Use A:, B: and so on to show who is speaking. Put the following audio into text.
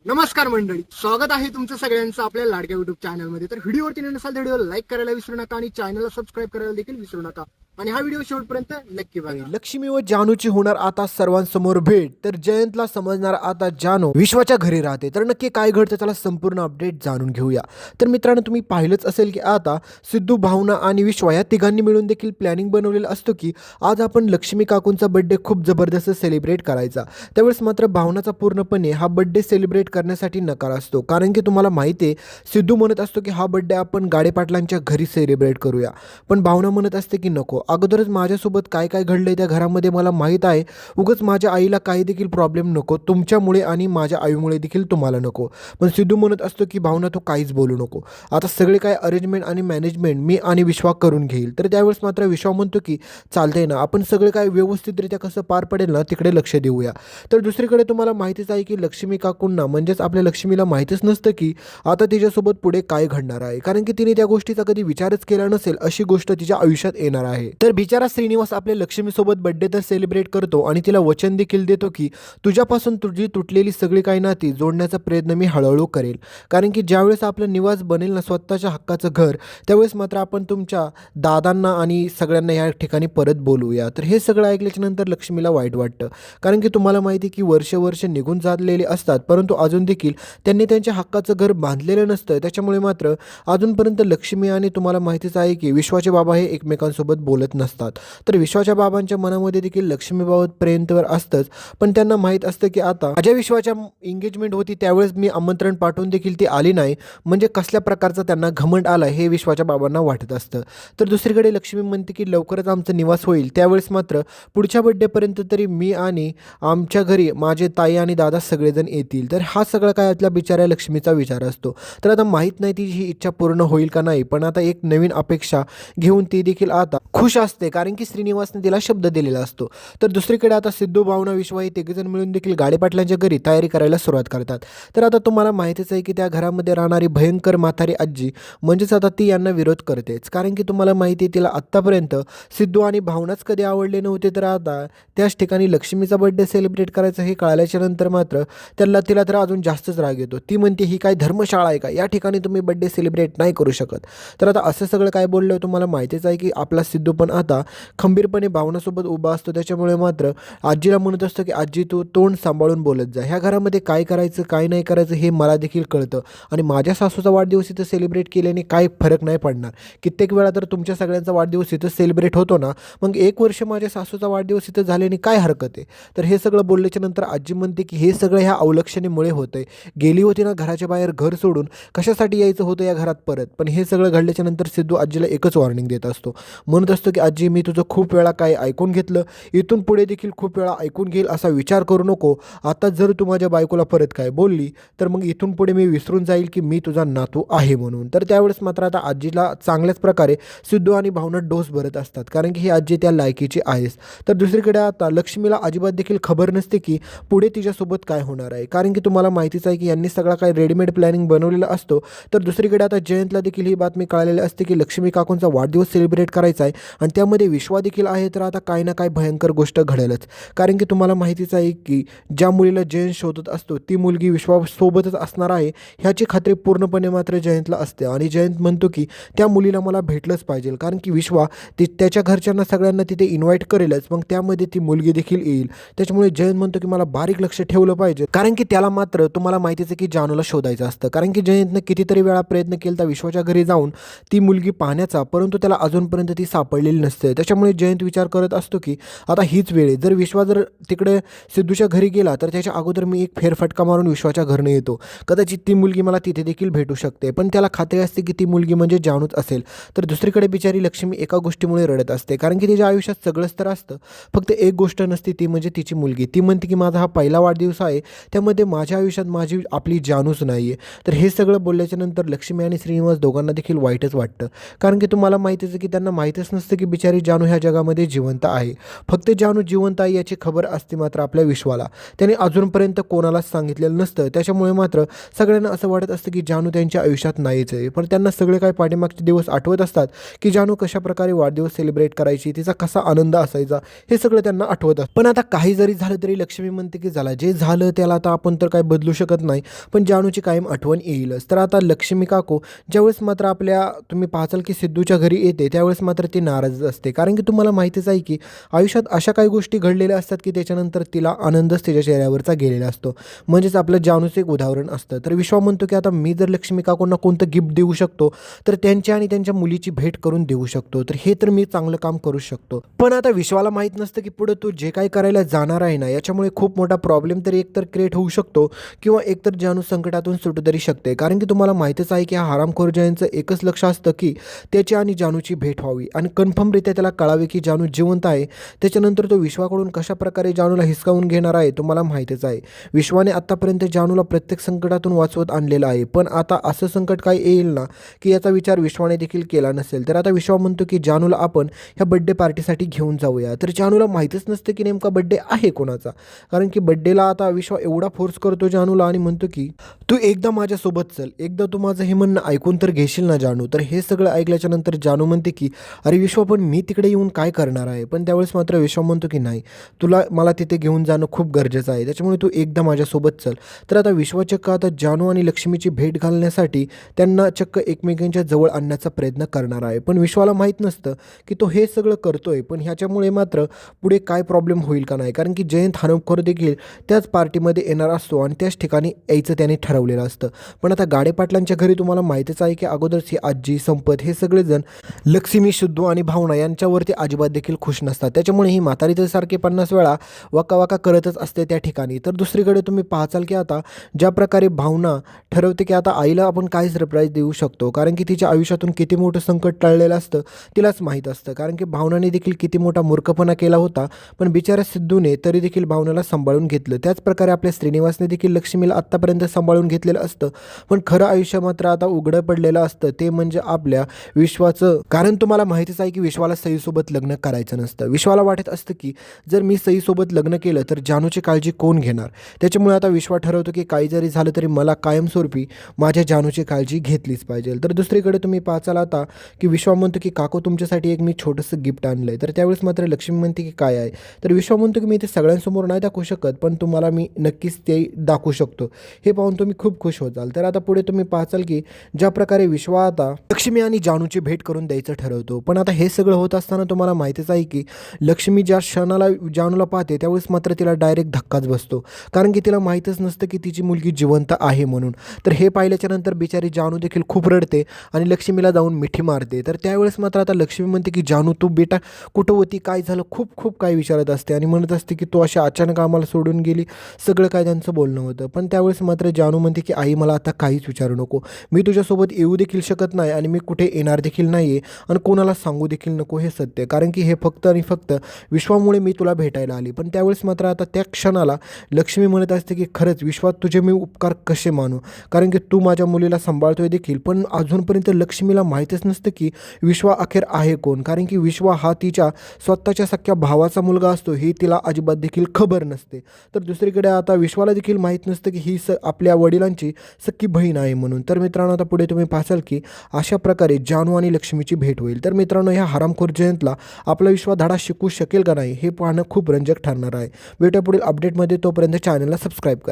A: नमस्कार मंडळी, स्वागत आहे तुमचं सगळ्यांचं आपल्या लाडक्या युट्यूब चॅनलमध्ये. तर व्हिडिओवरती नसाल तर व्हिडिओ लाईक करायला विसरू नका आणि चॅनलला सबस्क्राईब करायला देखील विसरू नका आणि हा व्हिडिओ शेवटपर्यंत नक्की बघा.
B: लक्ष्मी व जानूची होणार आता सर्वांसमोर भेट. तर जयंतला समजणार आता जानू विश्वाच्या घरी राहते. तर नक्की काय घडतं त्याला संपूर्ण अपडेट जाणून घेऊया. तर मित्रांनो, तुम्ही पाहिलंच असेल की आता सिद्धू, भावना आणि विश्वा या तिघांनी मिळून देखील प्लॅनिंग बनवलेलं असतो की आज आपण लक्ष्मी काकूंचा बर्थडे खूप जबरदस्त सेलिब्रेट करायचा. त्यावेळेस मात्र भावनाचा पूर्णपणे हा बर्थडे सेलिब्रेट करण्यासाठी नकार असतो, कारण की तुम्हाला माहिती आहे सिद्धू म्हणत असतो की हा बर्थडे आपण गाडे पाटलांच्या घरी सेलिब्रेट करूया, पण भावना म्हणत असते की नको, अगोदरच माझ्यासोबत काय काय घडलंय त्या घरामध्ये मला माहीत आहे, उगाच माझ्या आईला काही देखील प्रॉब्लेम नको, तुमच्यामुळे आणि माझ्या आईमुळे देखील तुम्हाला नको. पण सिद्धू म्हणत असतो की भावना तू काहीच बोलू नको, आता सगळे काय अरेंजमेंट आणि मॅनेजमेंट मी आणि विश्वा करून घेईल. तर त्यावेळेस मात्र विश्वा म्हणतो की चालतंय ना, आपण सगळे काय व्यवस्थितरित्या कसं पार पडेल ना तिकडे लक्ष देऊया. तर दुसरीकडे तुम्हाला माहितीच आहे की लक्ष्मी काकूंना म्हणजेच आपल्या लक्ष्मीला माहीतच नसतं की आता तिच्यासोबत पुढे काय घडणार आहे, कारण की तिने त्या गोष्टीचा कधी विचारच केला नसेल अशी गोष्ट तिच्या आयुष्यात येणार आहे. तर बिचारा श्रीनिवास आपल्या लक्ष्मीसोबत बर्थडे तर सेलिब्रेट करतो आणि तिला वचन देखील देतो की तुझ्यापासून तुझी तुटलेली सगळी काही नाती जोडण्याचा प्रयत्न मी हळूहळू करेल, कारण की ज्यावेळेस आपलं निवास बनेल ना स्वतःच्या हक्काचं घर, त्यावेळेस मात्र आपण तुमच्या दादांना आणि सगळ्यांना या ठिकाणी परत बोलवूया. तर हे सगळं ऐकल्याच्या नंतर लक्ष्मीला वाईट वाटतं, कारण की तुम्हाला माहिती की वर्ष निघून जातलेले असतात, परंतु अजून देखील त्यांनी त्यांच्या हक्काचं घर बांधलेलं नसतं. त्याच्यामुळे मात्र अजूनपर्यंत लक्ष्मी आणि तुम्हाला माहितीच आहे की विश्वाचे बाबा हे एकमेकांसोबत बोलत नसतात. तर विश्वाच्या बाबांच्या मनामध्ये देखील लक्ष्मीबाबत प्रेम तर असतंच, पण त्यांना माहीत असतं की आता माझ्या विश्वाच्या एंगेजमेंट होती त्यावेळेस मी आमंत्रण पाठवून देखील ती आली नाही, म्हणजे कसल्या प्रकारचा त्यांना घमंड आला हे विश्वाच्या बाबांना वाटत असतं. तर दुसरीकडे लक्ष्मी म्हणते की लवकरच आमचं निवास होईल, त्यावेळेस मात्र पुढच्या बड्डेपर्यंत तरी मी आणि आमच्या घरी माझे ताई आणि दादा सगळेजण येतील. तर हा सगळा काय आपल्या बिचाऱ्या लक्ष्मीचा विचार असतो. तर आता माहीत नाही ती ही इच्छा पूर्ण होईल का नाही, पण आता एक नवीन अपेक्षा घेऊन ती देखील आता खुश असते, कारण की श्रीनिवासने तिला शब्द दिलेला असतो. तर दुसरीकडे आता सिद्धू, भावना, विश्वा हे तिघेजण मिळून देखील गाडे पाटलांच्या घरी तयारी करायला सुरुवात करतात. तर आता तुम्हाला माहितीच आहे की त्या घरामध्ये राहणारी भयंकर म्हातारी आजी म्हणजेच आता ती यांना विरोध करतेच, कारण की तुम्हाला माहिती आहे तिला आत्तापर्यंत सिद्धू आणि भावनाच कधी आवडले नव्हते. तर आता त्याच ठिकाणी लक्ष्मीचा बर्थडे सेलिब्रेट करायचं हे कळाल्याच्या नंतर मात्र तिला तर अजून जास्तच राग येतो. ती म्हणते ही काय धर्मशाळा आहे का, या ठिकाणी तुम्ही बर्थडे सेलिब्रेट नाही करू शकत. तर आता असं सगळं काय बोललं तुम्हाला माहितीच आहे की आपला सिद्धू पण आता खंबीरपणे भावनासोबत उभा असतो. त्याच्यामुळे मात्र आजीला म्हणत असतो की आजी तू तोंड सांभाळून बोलत जा, ह्या घरामध्ये काय करायचं काय नाही करायचं हे मला देखील कळतं आणि माझ्या सासूचा वाढदिवस इथं सेलिब्रेट केल्याने काय फरक नाही पडणार. कित्येक वेळा तर तुमच्या सगळ्यांचा वाढदिवस इथं सेलिब्रेट होतो ना, मग एक वर्ष माझ्या सासूचा वाढदिवस इथं झाल्याने काय हरकत आहे. तर हे सगळं बोलल्याच्या नंतर आजी म्हणते की हे सगळं ह्या अवलक्षणेमुळे होतंय, गेली होती ना घराच्या बाहेर घर सोडून, कशासाठी यायचं होतं या घरात परत. पण हे सगळं घडल्याच्या नंतर सिद्धू आजीला एकच वॉर्निंग देत असतो, म्हणत असतो की आजी मी तुझं खूप वेळा काय ऐकून घेतलं, इथून पुढे देखील खूप वेळा ऐकून घेईल असा विचार करू नको. आता जर तू माझ्या बायकोला परत काय बोलली तर मग इथून पुढे मी विसरून जाईल की मी तुझा नातू आहे म्हणून. तर त्यावेळेस मात्र आता आजीला चांगल्याच प्रकारे सिद्धू आणि भावना डोस भरत असतात, कारण की ही आजी त्या लायकीची आहेच. तर दुसरीकडे आता लक्ष्मीला अजिबात देखील खबर नसते की पुढे तिच्यासोबत काय होणार आहे, कारण की तुम्हाला माहितीच आहे की यांनी सगळा काय रेडीमेड प्लॅनिंग बनवलेला असतो. तर दुसरीकडे आता जयंतला देखील ही बातमी कळालेली असते की लक्ष्मी काकूंचा वाढदिवस सेलिब्रेट करायचा आहे आणि त्यामध्ये विश्वा देखील आहे. तर आता काही ना काही भयंकर गोष्ट घडेलच, कारण की तुम्हाला माहितीच आहे की ज्या मुलीला जयंत शोधत असतो ती मुलगी विश्वासोबतच असणार आहे ह्याची खात्री पूर्णपणे मात्र जयंतला असते आणि जयंत म्हणतो की त्या मुलीला मला भेटलंच पाहिजे, कारण की विश्वा त्याच्या घरच्यांना सगळ्यांना तिथे इन्व्हाइट करेलच, मग त्यामध्ये ती मुलगी देखील येईल. त्याच्यामुळे जयंत म्हणतो की मला बारीक लक्ष ठेवलं पाहिजे, कारण की त्याला मात्र तुम्हाला माहितीच आहे की जानूला शोधायचं असतं, कारण की जयंतनं कितीतरी वेळा प्रयत्न केला विश्वाच्या घरी जाऊन ती मुलगी पाहण्याचा, परंतु त्याला अजूनपर्यंत ती सापडलेली नसते. त्याच्यामुळे जयंत विचार करत असतो की आता हीच वेळ आहे, जर विश्वा जर तिकडे सिद्धूच्या घरी गेला तर त्याच्या अगोदर मी एक फेरफटका मारून विश्वाच्या घरनं येतो, कदाचित ती मुलगी मला तिथे देखील भेटू शकते. पण त्याला खात्री असते की ती मुलगी म्हणजे जानूच असेल. तर दुसरीकडे बिचारी लक्ष्मी एका गोष्टीमुळे रडत असते, कारण की तिच्या आयुष्यात सगळंच तर असतं, फक्त एक गोष्ट नसते ती म्हणजे तिची मुलगी. ती म्हणते की माझा हा पहिला वाढदिवस आहे, त्यामध्ये माझ्या आयुष्यात माझी आपली जानूच नाही आहे. तर हे सगळं बोलल्याच्या नंतर लक्ष्मी आणि श्रीनिवास दोघांना देखील वाईटच वाटतं, कारण की तुम्हाला माहितीच आहे की त्यांना माहीतच नसतं की बिचारी जानू ह्या जगामध्ये जिवंत आहे. फक्त जानू जिवंत आहे याची खबर असते मात्र आपल्या विश्वाला. त्याने अजूनपर्यंत कोणालाच सांगितलेलं नसतं. त्याच्यामुळे मात्र सगळ्यांना असं वाटत असतं की जानू त्यांच्या आयुष्यात नाहीच आहे. पण त्यांना सगळे काही पाठीमागचे दिवस आठवत असतात की जानू कशाप्रकारे वाढदिवस सेलिब्रेट करायची, तिचा कसा आनंद असायचा, हे सगळं त्यांना आठवत असतं. पण आता काही जरी झालं तरी लक्ष्मी म्हणते की झाला जे झालं त्याला आता आपण तर काय बदलू शकत नाही, पण जानूची कायम आठवण येईलच. तर आता लक्ष्मी काकू ज्यावेळेस मात्र आपल्या तुम्ही पाहचाल की सिद्धूच्या घरी येते त्यावेळेस मात्र ती नाराज असते. कारण की तुम्हाला माहितीच आहे की आयुष्यात अशा काही गोष्टी घडलेल्या असतात की त्याच्यानंतर तिला आनंदच तिच्या चेहऱ्यावरचा गेलेला असतो. म्हणजेच आपलं जानूचं एक उदाहरण असतं. तर विश्वा म्हणतो की आता मी जर लक्ष्मी काकूंना कोणतं गिफ्ट देऊ शकतो तर त्यांच्या आणि त्यांच्या मुलीची भेट करून देऊ शकतो. तर हे तर मी चांगलं काम करू शकतो. पण आता विश्वाला माहीत नसतं की पुढे तो जे काही करायला जाणार आहे ना याच्यामुळे खूप मोठा प्रॉब्लेम तर एकतर क्रिएट होऊ शकतो किंवा एकतर जानू संकटातून सुटू तरी शकते. कारण की तुम्हाला माहितीच आहे की हा हरामखोर जयंतचं एकच लक्ष असतं की त्याची आणि जानूची भेट व्हावी आणि कन्फर्मरित्या त्याला कळावे की जानू जिवंत आहे. त्याच्यानंतर तो विश्वाकडून कशाप्रकारे जानूला हिसकावून घेणार आहे तुम्हाला माहितीच आहे. विश्वाने आत्तापर्यंत जानूला प्रत्येक संकटातून वाचवत आणलेलं आहे. पण आता असं संकट काय येईल ना की याचा विचार विश्वाने देखील केला नसेल. तर आता विश्वा म्हणतो की जानूला आपण ह्या बड्डे पार्टीसाठी घेऊन जाऊया. तर जानूला माहीतच नसतं की नेमका बड्डे आहे कोणाचा. कारण की बड्डेला आता विश्वा एवढा फोर्स करतो जानूला आणि म्हणतो की तू एकदा माझ्यासोबत चल, एकदा तू माझं हे म्हणणं ऐकून तर घेशील ना जानू. तर हे सगळं ऐकल्याच्या नंतर जानू म्हणते की अरे विश्वा पण मी तिकडे येऊन काय करणार आहे. पण त्यावेळेस मात्र विश्वा म्हणतो की नाही, तुला मला तिथे घेऊन जाणं खूप गरजेचं आहे, त्याच्यामुळे तू एकदा माझ्यासोबत चल. तर आता विश्वा चक्क आता जानू आणि लक्ष्मीची भेट घालण्यासाठी त्यांना चक्क एकमेकांच्या जवळ आणण्याचा प्रयत्न करणार आहे. पण विश्वाला माहीत नसतं की तो हे सगळं करतोय पण ह्याच्यामुळे मात्र पुढे काय प्रॉब्लेम होईल का नाही. कारण की जयंत हनुमखोर देखील त्याच पार्टीमध्ये येणार असतो आणि त्याच ठिकाणी यायचं त्याने ठरवलेलं असतं. पण आता गाडे पाटलांच्या घरी तुम्हाला माहितीच आहे की अगोदरच ही आजी, संपत हे सगळेजण लक्ष्मी, शुद्धू आणि भावना यांच्यावरती अजिबात देखील खुश नसतात. त्याच्यामुळे ही म्हातारी तर सारखी 50 वेळा वाका करतच असते त्या ठिकाणी. तर दुसरीकडे तुम्ही पाहचाल की आता ज्या प्रकारे भावना ठरवते की आता आईला आपण काय सरप्राईज देऊ शकतो. कारण की तिच्या आयुष्यातून किती मोठं संकट टळलेलं असतं तिलाच माहीत असतं. कारण की भावनाने देखील किती मोठा मूर्खपणा केला होता पण बिचाऱ्या सिद्धूने तरी देखील भावनाला सांभाळून घेतलं. त्याच प्रकारे आपल्या श्रीनिवासने देखील लक्ष्मीला आत्तापर्यंत सांभाळून घेतलेलं असतं. पण खरं आयुष्य मात्र आता उघडं पडलेलं असतं ते म्हणजे आपल्या विश्वाचं. कारण तुम्हाला माहितीच आहे की विश्वाला सईसोबत लग्न करायचं नसतं. विश्वाला वाटत असतं की जर मी सईसोबत लग्न केलं तर जानूची काळजी कोण घेणार. त्याच्यामुळे आता विश्वा ठरवतो की काही जरी झालं तरी मला कायमस्वरूपी माझ्या जानूची काळजी घेतलीच पाहिजे. तर दुसरीकडे तुम्ही पाहचाल आता की विश्वा म्हणतो की काकू तुमच्यासाठी एक मी छोटंसं गिफ्ट आणलं आहे. तर त्यावेळेस मात्र लक्ष्मी म्हणते की काय आहे. तर विश्वा म्हणतो की मी ते सगळ्यांसमोर नाही दाखवू शकत पण तुम्हाला मी नक्कीच ते दाखवू शकतो. हे पाहून तुम्ही खूप खुश होताल. तर आता पुढे तुम्ही पाहचाल की ज्या प्रकारे विश्वा आता लक्ष्मी आणि जानूची भेट करून द्यायचं ठरवतो. पण आता हे सगळं होत असताना तुम्हाला माहितीच आहे की लक्ष्मी ज्या क्षणाला जानूला पाहते त्यावेळेस मात्र तिला डायरेक्ट धक्काच बसतो. कारण की तिला माहीतच नसतं की तिची मुलगी जिवंत आहे म्हणून. तर हे पाहिल्याच्या नंतर बिचारी जानू देखील खूप रडते आणि लक्ष्मीला जाऊन मिठी मारते. तर त्यावेळेस मात्र आता लक्ष्मी म्हणते की जानू तू बेटा कुठं होती, काय झालं, खूप काय विचारत असते आणि म्हणत असते की तू अशा अचानक आम्हाला सोडून गेली. सगळं काय त्यांचं बोलणं होतं. पण त्यावेळेस मात्र जानू म्हणते की आई मला आता काहीच विचारू नको, मी तुझ्यासोबत येऊ देखील शकत नाही आणि मी कुठे येणार देखील नाही आहे आणि कोणाला सांगू देखील नको हे सत्य. कारण की हे फक्त आणि फक्त विश्वामुळे मी तुला भेटायला आली. पण त्यावेळेस मात्र आता त्या क्षणाला लक्ष्मी म्हणत असते की खरंच विश्वात तुझे मी उपकार कसे मानू. कारण की तू माझ्या मुलीला सांभाळतोय देखील. पण अजूनपर्यंत लक्ष्मीला माहीतच नसतं की विश्वा अखेर आहे कोण. कारण की विश्वा हा तिच्या स्वतःच्या सख्या भावाचा मुलगा असतो ही तिला अजिबात देखील खबर नसते. तर दुसरीकडे आता विश्वाला देखील माहीत नसतं की ही आपल्या वडिलांची सख्खी बहीण आहे म्हणून. तर मित्रांनो आता पुढे तुम्ही पाहाल की अशा प्रकारे जानू आणि लक्ष्मीची भेट होईल. तर मित्रांनो ह्या हरामखोर जयंतला आपला विश्वा धडा शिकू शकेल का नाही हे पाहणं खूप रंजक ठरणार आहे. भेटूया पुढील अपडेटमध्ये. तोपर्यंत चॅनलला सबस्क्राईब करा.